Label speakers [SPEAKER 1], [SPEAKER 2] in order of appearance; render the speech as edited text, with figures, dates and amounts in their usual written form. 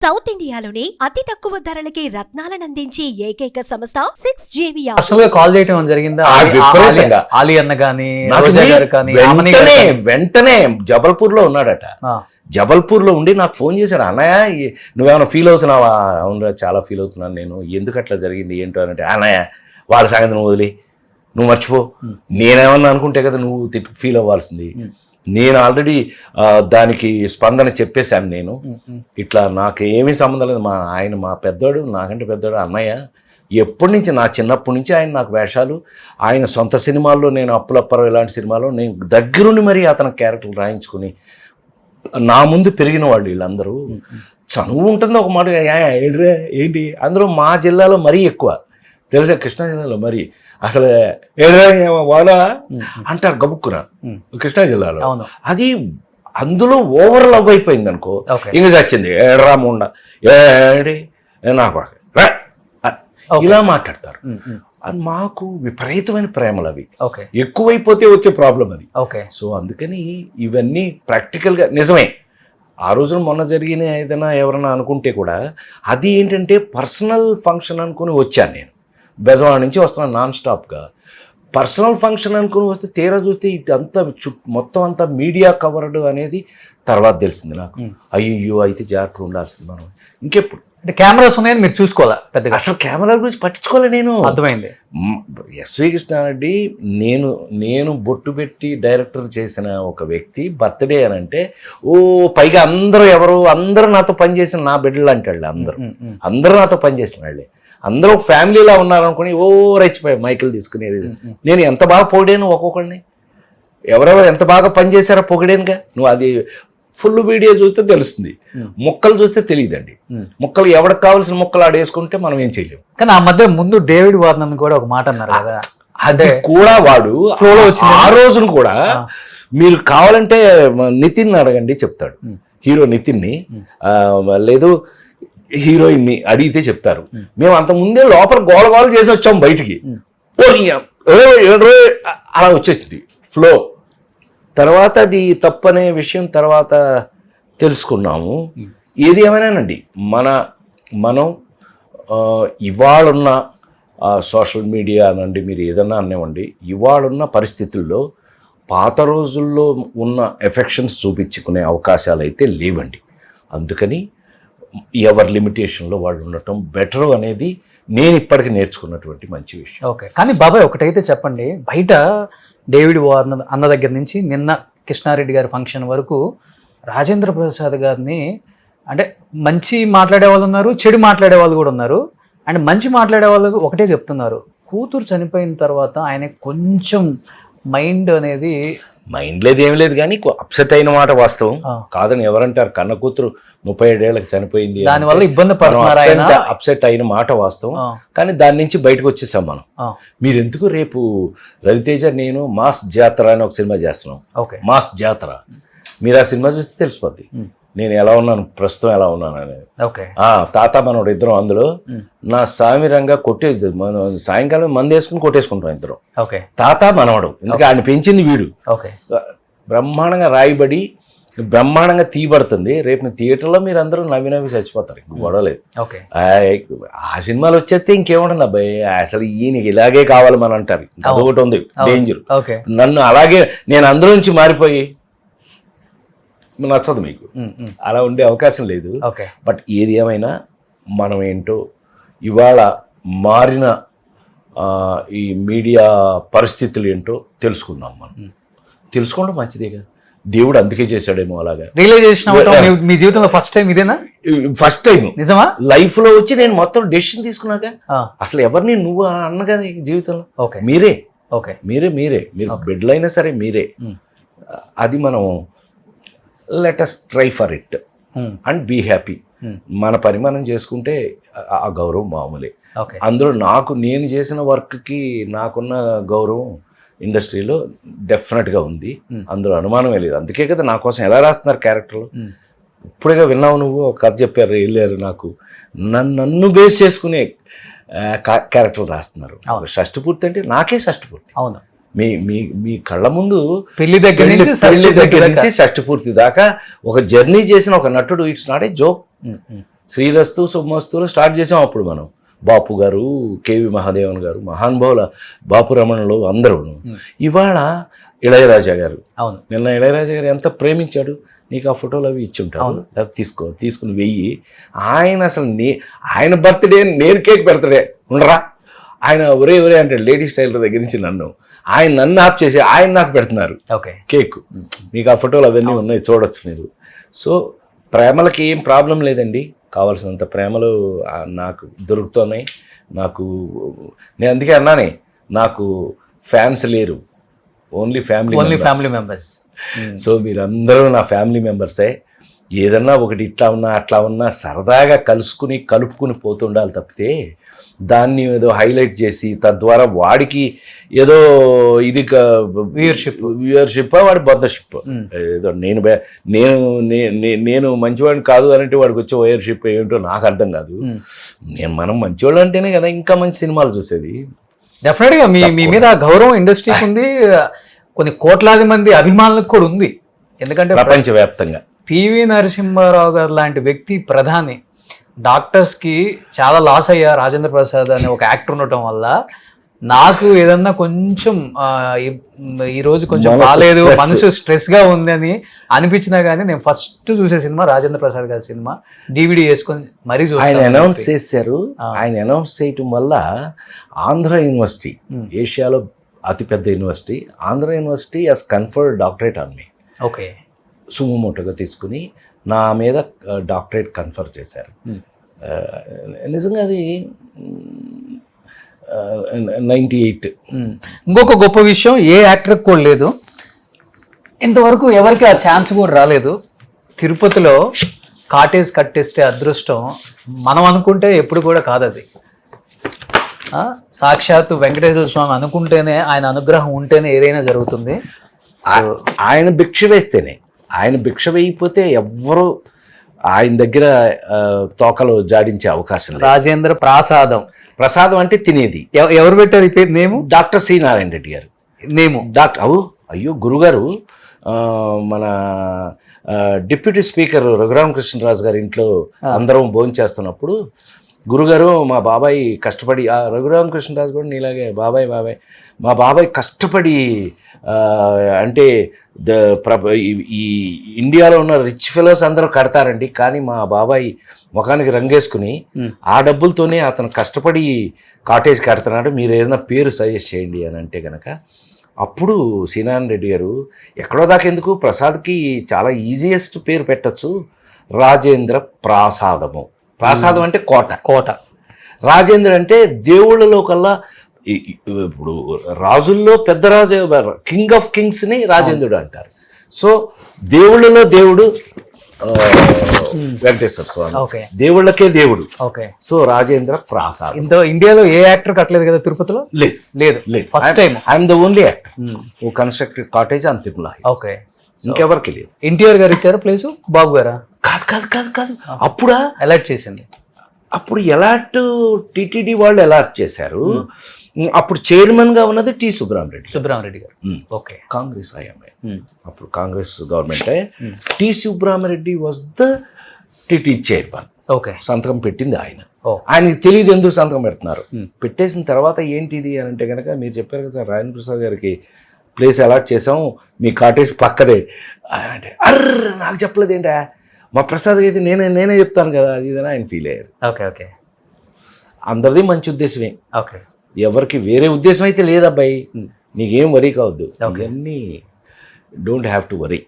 [SPEAKER 1] South ఇండియాలోనే అతి తక్కువ ధరలకి రత్నాలనందించే ఏకైక సంస్థ 6JVR.
[SPEAKER 2] అసలు కాల్ చేయటం జరిగిందా
[SPEAKER 3] విపరీతంగా.
[SPEAKER 2] ఆలీ అన్న కానీ
[SPEAKER 3] నాకు
[SPEAKER 2] రోజా గారు కానీ
[SPEAKER 3] వెంటనే జబల్పూర్ లో ఉన్నాడట. జబల్పూర్ లో ఉండి నాకు ఫోన్ చేశాడు, అన్నయ్య నువ్వేమైనా ఫీల్ అవుతున్నావా? అవునరా చాలా ఫీల్ అవుతున్నాను నేను, ఎందుకు అట్లా జరిగింది ఏంటో అంటే, అన్నయ్య వాళ్ళ సంగతి నువ్వు వదిలి నువ్వు మర్చిపో, నేనేమన్నా అనుకుంటే కదా నువ్వు ఫీల్ అవ్వాల్సింది. నేను ఆల్రెడీ దానికి స్పందన చెప్పేశాను. నేను ఇట్లా నాకు ఏమీ సంబంధం లేదు, ఆయన మా పెద్దోడు, నాకంటే పెద్దోడు అన్నయ్య. ఎప్పటి నుంచి నా చిన్నప్పటి నుంచి ఆయన నాకు వేషాలు, ఆయన సొంత సినిమాల్లో, నేను అప్పులప్పరం ఇలాంటి సినిమాలో నేను దగ్గరుండి మరీ అతని క్యారెక్టర్లు రాయించుకుని నా ముందు పెరిగిన వాళ్ళు వీళ్ళందరూ. చనువు ఉంటుంది ఒక మాట, ఏంటి అందులో మా జిల్లాలో మరీ ఎక్కువ తెలుసా, కృష్ణా జిల్లాలో మరి అసలు వాళ్ళ అంటారు గబుక్కున కృష్ణా జిల్లాలో. అది అందులో ఓవర్ లవ్ అయిపోయింది అనుకో, ఇంక చచ్చింది రాముండ ఏడి నాకు ఇలా మాట్లాడతారు. అది మాకు విపరీతమైన ప్రేమలు అవి, ఎక్కువైపోతే వచ్చే ప్రాబ్లం అది. సో అందుకని ఇవన్నీ ప్రాక్టికల్గా నిజమే. ఆ రోజున మొన్న జరిగిన ఏదైనా ఎవరైనా అనుకుంటే కూడా అది ఏంటంటే పర్సనల్ ఫంక్షన్ అనుకుని వచ్చాను నేను. బెజవాడ నుంచి వస్తున్నాను నాన్ స్టాప్గా. పర్సనల్ ఫంక్షన్ అనుకుని వస్తే తీరా చూస్తే ఇదంతా మొత్తం అంతా మీడియా కవర్డ్ అనేది తర్వాత తెలిసింది నాకు. అయ్యో అయితే జాగ్రత్తగా ఉండాల్సింది మనం. ఇంకెప్పుడు
[SPEAKER 2] అంటే కెమెరాస్ ఉన్నాయని మీరు చూసుకోవాలా పెద్దగా?
[SPEAKER 3] అసలు కెమెరా గురించి పట్టించుకోలే నేను.
[SPEAKER 2] అర్థమైంది.
[SPEAKER 3] ఎస్వి కృష్ణారెడ్డి నేను బొట్టు పెట్టి డైరెక్టర్ చేసిన ఒక వ్యక్తి బర్త్డే అని అంటే పైగా అందరూ నాతో పనిచేసిన నా బిడ్డలు అంటాడు. అందరూ నాతో పనిచేసిన వాళ్ళే, అందరూ ఫ్యామిలీలా ఉన్నారనుకుని రెచ్చిపోయాయి మైకిల్ తీసుకునేది. నేను ఎంత బాగా పొగిడాను ఒక్కొక్కడిని, ఎవరెవరు ఎంత బాగా పనిచేశారో పొగిడానుగా. నువ్వు అది ఫుల్ వీడియో చూస్తే తెలుస్తుంది, ముక్కలు చూస్తే తెలియదండి. ముక్కలు ఎవరికి కావాల్సిన ముక్కలు ఆడేసుకుంటే మనం ఏం చేయలేము.
[SPEAKER 2] కానీ ఆ మధ్య ముందు డేవిడ్ వార్నర్ కూడా ఒక మాట అన్నారు కదా,
[SPEAKER 3] అది కూడా వాడు ఫ్లోలో వచ్చింది. ఆ రోజున కూడా మీరు కావాలంటే నితిన్ అడగండి చెప్తాడు, హీరో నితిన్ని లేదు హీరోయిన్ని అడిగితే చెప్తారు. మేము అంత ముందే లోపల గోళ చేసి వచ్చాం బయటికి, అలా వచ్చేసింది ఫ్లో. తర్వాత అది తప్పనే విషయం తర్వాత తెలుసుకున్నాము. ఏది ఏమైనానండి మనం ఇవాళున్న సోషల్ మీడియా అనండి, మీరు ఏదన్నా అనివ్వండి, ఇవాళున్న పరిస్థితుల్లో పాత రోజుల్లో ఉన్న ఎఫెక్షన్స్ చూపించుకునే అవకాశాలు అయితే లేవండి. అందుకని ఎవరి లిమిటేషన్లో వాళ్ళు ఉండటం బెటర్ అనేది నేను ఇప్పటికీ నేర్చుకున్నటువంటి మంచి విషయం.
[SPEAKER 2] కానీ బాబాయ్ ఒకటైతే చెప్పండి, బయట డేవిడ్ వార్నర్ అన్న దగ్గర నుంచి నిన్న కృష్ణారెడ్డి గారి ఫంక్షన్ వరకు రాజేంద్ర ప్రసాద్ గారిని అంటే మంచి మాట్లాడే వాళ్ళు ఉన్నారు, చెడు మాట్లాడే వాళ్ళు కూడా ఉన్నారు. అండ్ మంచి మాట్లాడే వాళ్ళు ఒకటే చెప్తున్నారు, కూతురు చనిపోయిన తర్వాత ఆయన కొంచెం మైండ్ అనేది
[SPEAKER 3] మైండ్ లేదు ఏం లేదు, కానీ అప్సెట్ అయిన మాట వాస్తవం కాదని ఎవరంటారు. కన్న కూతురు 37 ఏళ్ళకి చనిపోయింది,
[SPEAKER 2] దానివల్ల ఇబ్బంది పడుతున్నారు,
[SPEAKER 3] అప్సెట్ అయిన మాట వాస్తవం. కానీ దాని నుంచి బయటకు వచ్చేసాం మనం. మీరెందుకు రేపు రవితేజ నేను మాస్ జాతర అని ఒక సినిమా చేస్తున్నాం, మాస్ జాతర. మీరు ఆ సినిమా చూస్తే తెలిసిపోద్ది నేను ఎలా ఉన్నాను, ప్రస్తుతం ఎలా ఉన్నాను అనేది. తాత మనోడు ఇద్దరం అందులో నా సామిరంగా కొట్టేది, మనం సాయంకాలం మంది వేసుకుని కొట్టేసుకుంటాం ఇద్దరం, తాత మనవడు. ఎందుకంటే ఆయన పెంచింది వీడు. బ్రహ్మాండంగా రాయబడి బ్రహ్మాండంగా తీయబడుతుంది. రేపు థియేటర్లో మీరు అందరూ నవ్వి చచ్చిపోతారు, ఇంక గొడవలేదు. ఆ సినిమాలు వచ్చేస్తే ఇంకేముంటుంది అబ్బాయి, అసలు ఈయనకి ఇలాగే కావాలి మనం అంటారు. అదొకటి ఉంది డేంజర్. నన్ను అలాగే నేను అందులో నుంచి మారిపోయి నచ్చదు మీకు, అలా ఉండే అవకాశం లేదు. బట్ ఏది ఏమైనా మనం ఏంటో ఇవాళ మారిన ఈ మీడియా పరిస్థితులు ఏంటో తెలుసుకున్నాం. మనం తెలుసుకోవడం మంచిదేగా, దేవుడు అందుకే చేశాడేమో అలాగా.
[SPEAKER 2] రియలైజేషన్ మీ జీవితంలో ఫస్ట్ టైం ఇదేనా?
[SPEAKER 3] ఫస్ట్ టైం
[SPEAKER 2] నిజమా
[SPEAKER 3] లైఫ్ లో వచ్చి నేను మొత్తం డెసిషన్ తీసుకున్నాక. అసలు ఎవరిని నువ్వు అన్నగా జీవితంలో మీరే మీరు బిడ్డలైనా సరే మీరే. అది మనం let us try for it and be happy. మన పని మనం చేసుకుంటే ఆ గౌరవం మామూలే. అందులో నేను చేసిన వర్క్కి నాకున్న గౌరవం ఇండస్ట్రీలో డెఫినెట్గా ఉంది, అందులో అనుమానమే లేదు. అందుకే కదా నా కోసం ఎలా రాస్తున్నారు క్యారెక్టర్లు. ఇప్పుడుగా విన్నావు నువ్వు ఒక కథ చెప్పారు, వెళ్ళారు నాకు, నన్ను బేస్ చేసుకునే క్యారెక్టర్లు రాస్తున్నారు. షష్టి పూర్తి అంటే నాకే షష్టి పూర్తి.
[SPEAKER 2] అవును,
[SPEAKER 3] మీ కళ్ళ ముందు
[SPEAKER 2] పెళ్లి దగ్గర నుంచి
[SPEAKER 3] షష్టి పూర్తి దాకా ఒక జర్నీ చేసిన ఒక నటుడు. It's not a joke. శ్రీరస్తు శుభమస్తులు స్టార్ట్ చేసాం అప్పుడు మనం. బాపు గారు, కేవి మహాదేవన్ గారు, మహానుభావుల బాపు రమణలు అందరూ. ఇవాళ ఇళయరాజా గారు,
[SPEAKER 2] అవును,
[SPEAKER 3] నిన్న ఇళయరాజా గారు ఎంత ప్రేమించాడు, నీకు ఆ ఫోటోలు అవి ఇచ్చి ఉంటాడు, తీసుకుని వెయ్యి. ఆయన అసలు ఆయన బర్త్డే నేను కేక్ పెడతాడే ఉండరా, ఆయన ఒరే అంటాడు లేడీస్ టైలర్ దగ్గర నుంచి నన్ను ఆప్ చేసి ఆయన నాకు పెడుతున్నారు
[SPEAKER 2] ఓకే కేక్.
[SPEAKER 3] మీకు ఆ ఫోటోలు అవన్నీ ఉన్నాయి, చూడొచ్చు మీరు. సో ప్రేమలకి ఏం ప్రాబ్లం లేదండి, కావాల్సినంత ప్రేమలు నాకు దొరుకుతున్నాయి. నేను అందుకే అన్నానే, నాకు ఫ్యాన్స్ లేరు, ఓన్లీ ఫ్యామిలీ
[SPEAKER 2] మెంబర్స్.
[SPEAKER 3] సో మీరందరూ నా ఫ్యామిలీ మెంబర్సే. ఏదన్నా ఒకటి ఇట్లా ఉన్నా అట్లా ఉన్నా సరదాగా కలుపుకుని పోతుండాలి తప్పితే దాన్ని హైలైట్ చేసి తద్వారా వాడికి ఏదో ఇది వ్యూయర్షిప్ వాడి బద్దషిప్ ఏదో నేను మంచివాడిని కాదు అంటే వాడికి వచ్చే వ్యూయర్షిప్ ఏంటో నాకు అర్థం కాదు. మనం మంచివాళ్ళు అంటేనే కదా ఇంకా మంచి సినిమాలు చూసేది.
[SPEAKER 2] డెఫినెట్గా మీ మీద గౌరవం ఇండస్ట్రీకి ఉంది, కొన్ని కోట్లాది మంది అభిమానులకు కూడా ఉంది. ఎందుకంటే
[SPEAKER 3] ప్రపంచవ్యాప్తంగా
[SPEAKER 2] పివి నరసింహారావు గారు లాంటి వ్యక్తి ప్రధాని, డాక్టర్స్కి చాలా లాస్ అయ్యా రాజేంద్ర ప్రసాద్ అనే ఒక యాక్టర్ ఉండటం వల్ల. నాకు ఏదన్నా కొంచెం ఈరోజు కొంచెం బాగాలేదు, మనసు స్ట్రెస్గా ఉంది అని అనిపించినా కానీ నేను ఫస్ట్ చూసే సినిమా రాజేంద్ర ప్రసాద్ గారి సినిమా, DVD వేసుకొని మరీ చూసాను.
[SPEAKER 3] ఆయన అనౌన్స్ చేశారు. ఆయన అనౌన్స్ చేయటం వల్ల ఆంధ్ర యూనివర్సిటీ, ఏషియాలో అతిపెద్ద university, Andhra university has conferred doctorate on me.
[SPEAKER 2] Okay,
[SPEAKER 3] సుమోటోగా తీసుకుని నా మీద డాక్టరేట్ కన్ఫర్ చేశారు. నిజంగా అది 98.
[SPEAKER 2] ఇంకొక గొప్ప విషయం, ఏ యాక్టర్కి కూడా లేదు, ఇంతవరకు ఎవరికి ఆ ఛాన్స్ కూడా రాలేదు. తిరుపతిలో కాటేజ్ కట్టేస్తే అదృష్టం మనం అనుకుంటే ఎప్పుడు కూడా కాదు అది. సాక్షాత్తు వెంకటేశ్వర స్వామి అనుకుంటేనే, ఆయన అనుగ్రహం ఉంటేనే ఏదైనా జరుగుతుంది.
[SPEAKER 3] ఆయన భిక్ష వేయకపోతే ఎవ్వరూ ఆయన దగ్గర తోకలు జాడించే అవకాశం లేదు.
[SPEAKER 2] రాజేంద్ర ప్రసాదం
[SPEAKER 3] అంటే తినేది.
[SPEAKER 2] ఎవరు పెట్టారు ఈ పేరు? నేము
[SPEAKER 3] డాక్టర్ సి నారాయణ రెడ్డి గారు.
[SPEAKER 2] నేము
[SPEAKER 3] అయ్యో గురుగారు, మన డిప్యూటీ స్పీకర్ రఘురామకృష్ణరాజు గారి ఇంట్లో అందరం భోజనం చేస్తున్నప్పుడు గురుగారు, మా బాబాయ్ కష్టపడి, రఘురామకృష్ణరాజు కూడా నీలాగే బాబాయ్ మా బాబాయ్ కష్టపడి అంటే ఈ ఇండియాలో ఉన్న రిచ్ ఫెలోస్ అందరూ కడతారండి, కానీ మా బాబాయ్ ముఖానికి రంగేసుకుని ఆ డబ్బులతోనే అతను కష్టపడి కాటేజ్ కడుతున్నాడు, మీరు ఏదైనా పేరు సజెస్ట్ చేయండి అని అంటే కనుక అప్పుడు సీనారాయణ రెడ్డి గారు, ఎక్కడో దాకా ఎందుకు, ప్రసాద్కి చాలా ఈజియెస్ట్ పేరు పెట్టచ్చు, రాజేంద్ర ప్రాసాదము. ప్రాసాదం అంటే కోట. రాజేంద్ర అంటే దేవుళ్ళలో కల్లా, ఇప్పుడు రాజుల్లో పెద్ద రాజు, కింగ్ ఆఫ్ కింగ్స్ని రాజేంద్రుడు అంటారు. సో దేవుళ్ళలో దేవుడు వెంకటేశ్వర స్వామి, దేవుళ్ళకే దేవుడు. సో రాజేంద్ర ప్రాసాద్.
[SPEAKER 2] ఇండియాలో ఏ యాక్టర్ కట్టలేదు కదా తిరుపతిలో? లేదు. First time
[SPEAKER 3] I'm the only actor who constructed cottage on Tirumala.
[SPEAKER 2] Okay,
[SPEAKER 3] ఇంకెవరికి లేదు.
[SPEAKER 2] ఎన్టీఆర్ గారు ఇచ్చారా ప్లేస్? బాబు గారా?
[SPEAKER 3] కాదు. అప్పుడా
[SPEAKER 2] అలాట్ చేసింది.
[SPEAKER 3] అప్పుడు ఎలాట్ టిటిడి వాళ్ళు ఎలాట్ చేశారు. అప్పుడు చైర్మన్ గా ఉన్నది టి సుబ్రహ్మరెడ్డి గారు.
[SPEAKER 2] ఓకే,
[SPEAKER 3] కాంగ్రెస్ ఐఎంఐ, అప్పుడు Congress government. T Subrahma Reddy was the TT chairman.
[SPEAKER 2] Okay,
[SPEAKER 3] సంతకం పెట్టింది ఆయన. ఆయనకి తెలియదు ఎందుకు సంతకం పెడుతున్నారు. పెట్టేసిన తర్వాత ఏంటిది అని అంటే కనుక, మీరు చెప్పారు కదా సార్, రాజేంద్ర ప్రసాద్ గారికి ప్లేస్ అలాట్ చేసాం, మీ కాటేజ్ పక్కదే అంటే, నాకు చెప్పలేదు ఏంటా, మా ప్రసాద్ అయితే నేనే చెప్తాను కదా, అది ఇదని ఆయన ఫీల్ అయ్యారు.
[SPEAKER 2] ఓకే,
[SPEAKER 3] అందరిది మంచి ఉద్దేశమే.
[SPEAKER 2] ఓకే,
[SPEAKER 3] ఎవరికి వేరే ఉద్దేశం అయితే లేదబ్బాయి, నీకేం వరీ కావద్దు, ఇవన్నీ డోంట్ హ్యావ్ టు వరీ.